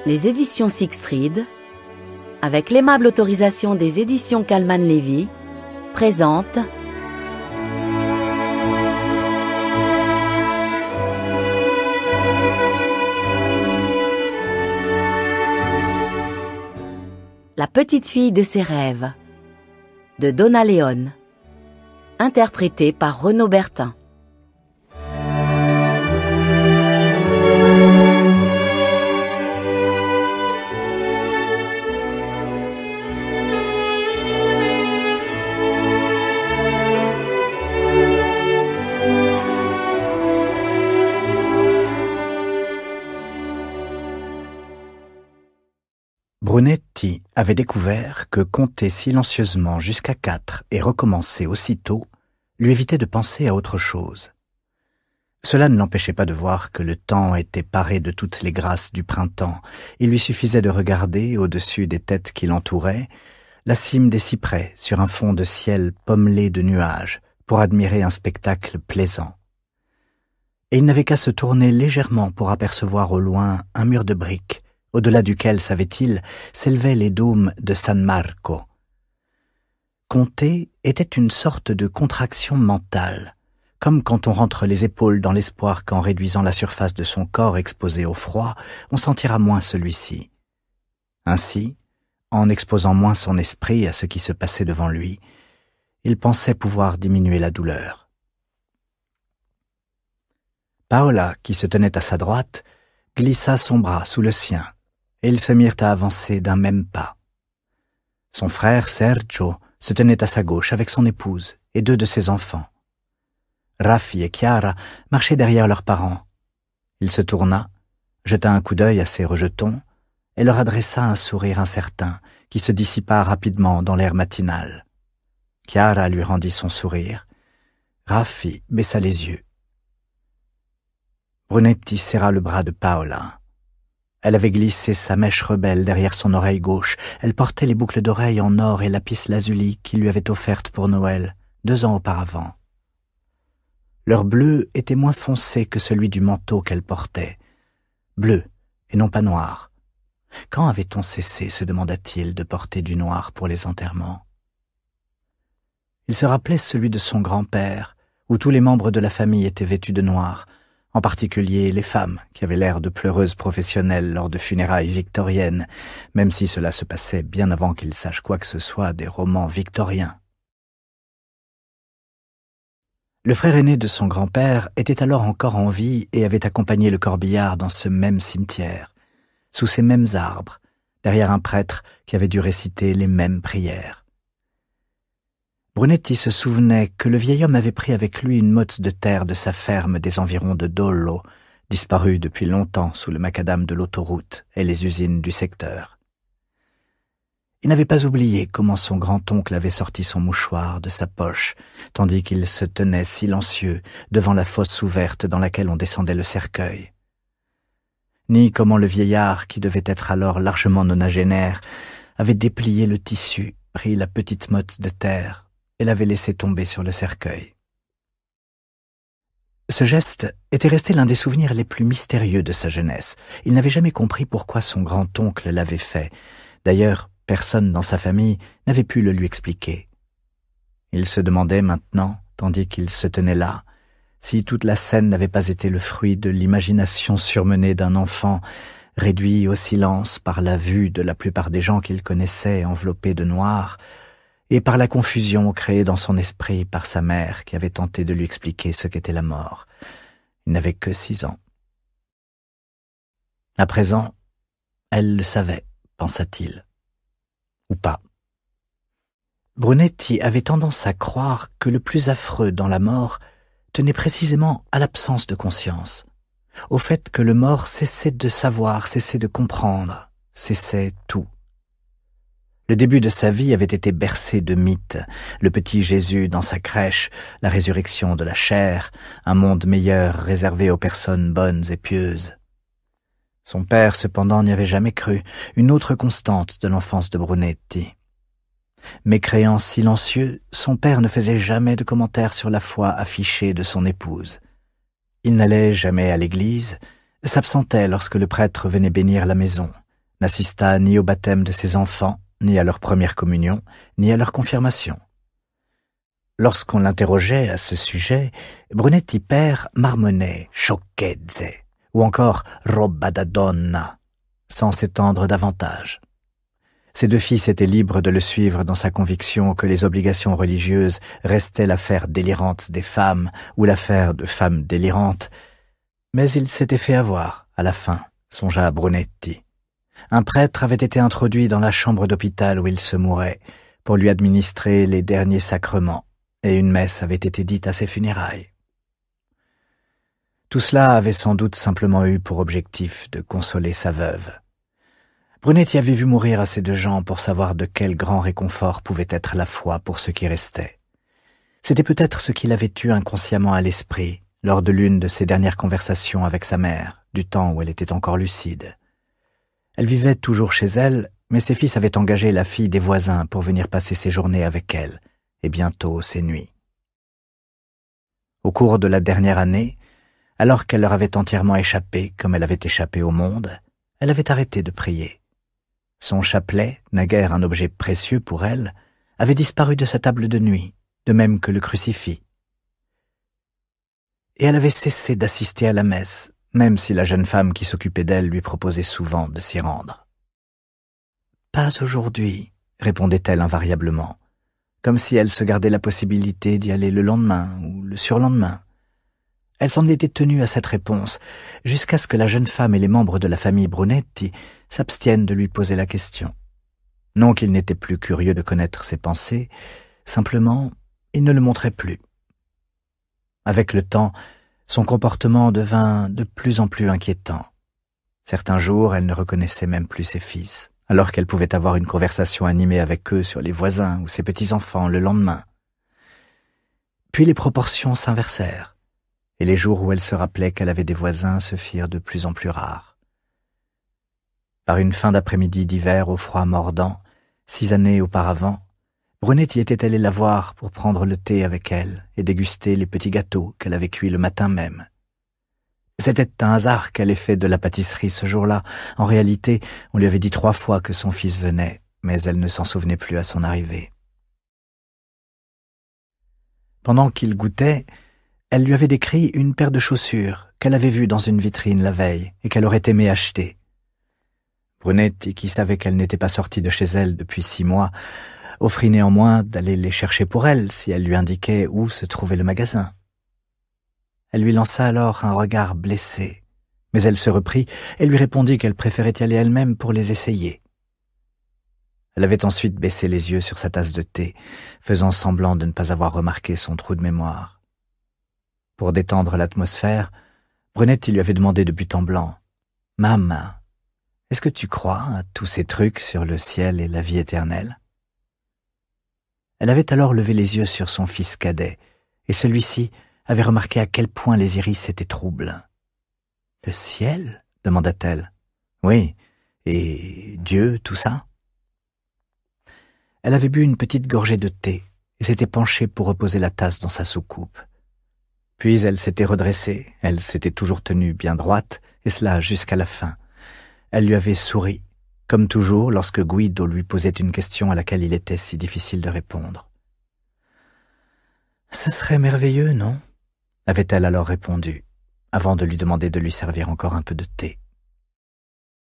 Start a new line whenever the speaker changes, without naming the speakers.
Les éditions Sixtrid, avec l'aimable autorisation des éditions Calman Lévy, présentent La petite fille de ses rêves, de Donna Leon, interprétée par Renaud Bertin.
Brunetti avait découvert que compter silencieusement jusqu'à 4 et recommencer aussitôt lui évitait de penser à autre chose. Cela ne l'empêchait pas de voir que le temps était paré de toutes les grâces du printemps. Il lui suffisait de regarder, au-dessus des têtes qui l'entouraient, la cime des cyprès sur un fond de ciel pommelé de nuages pour admirer un spectacle plaisant. Et il n'avait qu'à se tourner légèrement pour apercevoir au loin un mur de briques, au-delà duquel, savait-il, s'élevaient les dômes de San Marco. Compter était une sorte de contraction mentale, comme quand on rentre les épaules dans l'espoir qu'en réduisant la surface de son corps exposé au froid, on sentira moins celui-ci. Ainsi, en exposant moins son esprit à ce qui se passait devant lui, il pensait pouvoir diminuer la douleur. Paola, qui se tenait à sa droite, glissa son bras sous le sien, et ils se mirent à avancer d'un même pas. Son frère Sergio se tenait à sa gauche avec son épouse et 2 de ses enfants. Raffi et Chiara marchaient derrière leurs parents. Il se tourna, jeta un coup d'œil à ses rejetons et leur adressa un sourire incertain qui se dissipa rapidement dans l'air matinal. Chiara lui rendit son sourire. Raffi baissa les yeux. Brunetti serra le bras de Paola. Elle avait glissé sa mèche rebelle derrière son oreille gauche. Elle portait les boucles d'oreilles en or et lapis-lazuli qu'il lui avait offertes pour Noël, 2 ans auparavant. Leur bleu était moins foncé que celui du manteau qu'elle portait. Bleu, et non pas noir. Quand avait-on cessé, se demanda-t-il, de porter du noir pour les enterrements? Il se rappelait celui de son grand-père, où tous les membres de la famille étaient vêtus de noir, en particulier les femmes, qui avaient l'air de pleureuses professionnelles lors de funérailles victoriennes, même si cela se passait bien avant qu'il sache quoi que ce soit des romans victoriens. Le frère aîné de son grand-père était alors encore en vie et avait accompagné le corbillard dans ce même cimetière, sous ces mêmes arbres, derrière un prêtre qui avait dû réciter les mêmes prières. Brunetti se souvenait que le vieil homme avait pris avec lui une motte de terre de sa ferme des environs de Dollo, disparue depuis longtemps sous le macadam de l'autoroute et les usines du secteur. Il n'avait pas oublié comment son grand-oncle avait sorti son mouchoir de sa poche, tandis qu'il se tenait silencieux devant la fosse ouverte dans laquelle on descendait le cercueil. Ni comment le vieillard, qui devait être alors largement nonagénaire, avait déplié le tissu, pris la petite motte de terre, et l'avait laissé tomber sur le cercueil. Ce geste était resté l'un des souvenirs les plus mystérieux de sa jeunesse. Il n'avait jamais compris pourquoi son grand-oncle l'avait fait. D'ailleurs, personne dans sa famille n'avait pu le lui expliquer. Il se demandait maintenant, tandis qu'il se tenait là, si toute la scène n'avait pas été le fruit de l'imagination surmenée d'un enfant, réduit au silence par la vue de la plupart des gens qu'il connaissait enveloppés de noir, et par la confusion créée dans son esprit par sa mère qui avait tenté de lui expliquer ce qu'était la mort. Il n'avait que 6 ans. À présent, elle le savait, pensa-t-il. Ou pas. Brunetti avait tendance à croire que le plus affreux dans la mort tenait précisément à l'absence de conscience, au fait que le mort cessait de savoir, cessait de comprendre, cessait tout. Le début de sa vie avait été bercé de mythes, le petit Jésus dans sa crèche, la résurrection de la chair, un monde meilleur réservé aux personnes bonnes et pieuses. Son père, cependant, n'y avait jamais cru, une autre constante de l'enfance de Brunetti. Mécréant silencieux, son père ne faisait jamais de commentaires sur la foi affichée de son épouse. Il n'allait jamais à l'église, s'absentait lorsque le prêtre venait bénir la maison, n'assista ni au baptême de ses enfants, ni à leur première communion, ni à leur confirmation. Lorsqu'on l'interrogeait à ce sujet, Brunetti père marmonnait « sciocchezze » ou encore « roba da donna », sans s'étendre davantage. Ses deux fils étaient libres de le suivre dans sa conviction que les obligations religieuses restaient l'affaire délirante des femmes ou l'affaire de femmes délirantes, mais il s'était fait avoir, à la fin, songea Brunetti. Un prêtre avait été introduit dans la chambre d'hôpital où il se mourait pour lui administrer les derniers sacrements, et une messe avait été dite à ses funérailles. Tout cela avait sans doute simplement eu pour objectif de consoler sa veuve. Brunetti avait vu mourir assez de gens pour savoir de quel grand réconfort pouvait être la foi pour ceux qui restaient. C'était peut-être ce qu'il avait eu inconsciemment à l'esprit lors de l'une de ses dernières conversations avec sa mère, du temps où elle était encore lucide. Elle vivait toujours chez elle, mais ses fils avaient engagé la fille des voisins pour venir passer ses journées avec elle, et bientôt ses nuits. Au cours de la dernière année, alors qu'elle leur avait entièrement échappé comme elle avait échappé au monde, elle avait arrêté de prier. Son chapelet, naguère un objet précieux pour elle, avait disparu de sa table de nuit, de même que le crucifix. Et elle avait cessé d'assister à la messe, même si la jeune femme qui s'occupait d'elle lui proposait souvent de s'y rendre. « Pas aujourd'hui », répondait-elle invariablement, comme si elle se gardait la possibilité d'y aller le lendemain ou le surlendemain. Elle s'en était tenue à cette réponse, jusqu'à ce que la jeune femme et les membres de la famille Brunetti s'abstiennent de lui poser la question. Non qu'il n'était plus curieux de connaître ses pensées, simplement, il ne le montrait plus. Avec le temps, son comportement devint de plus en plus inquiétant. Certains jours, elle ne reconnaissait même plus ses fils, alors qu'elle pouvait avoir une conversation animée avec eux sur les voisins ou ses petits-enfants le lendemain. Puis les proportions s'inversèrent, et les jours où elle se rappelait qu'elle avait des voisins se firent de plus en plus rares. Par une fin d'après-midi d'hiver au froid mordant, 6 années auparavant, Brunetti était allé la voir pour prendre le thé avec elle et déguster les petits gâteaux qu'elle avait cuits le matin même. C'était un hasard qu'elle ait fait de la pâtisserie ce jour-là. En réalité, on lui avait dit 3 fois que son fils venait, mais elle ne s'en souvenait plus à son arrivée. Pendant qu'il goûtait, elle lui avait décrit une paire de chaussures qu'elle avait vues dans une vitrine la veille et qu'elle aurait aimé acheter. Brunetti, qui savait qu'elle n'était pas sortie de chez elle depuis 6 mois, offrit néanmoins d'aller les chercher pour elle si elle lui indiquait où se trouvait le magasin. Elle lui lança alors un regard blessé, mais elle se reprit et lui répondit qu'elle préférait y aller elle-même pour les essayer. Elle avait ensuite baissé les yeux sur sa tasse de thé, faisant semblant de ne pas avoir remarqué son trou de mémoire. Pour détendre l'atmosphère, Brunetti lui avait demandé de but en blanc « Maman, est-ce que tu crois à tous ces trucs sur le ciel et la vie éternelle ?» Elle avait alors levé les yeux sur son fils cadet, et celui-ci avait remarqué à quel point les iris étaient troubles. « Le ciel ?» demanda-t-elle. « Oui, et Dieu, tout ça ?» Elle avait bu une petite gorgée de thé et s'était penchée pour reposer la tasse dans sa soucoupe. Puis elle s'était redressée, elle s'était toujours tenue bien droite, et cela jusqu'à la fin. Elle lui avait souri, comme toujours lorsque Guido lui posait une question à laquelle il était si difficile de répondre. « Ça serait merveilleux, non ?» avait-elle alors répondu, avant de lui demander de lui servir encore un peu de thé.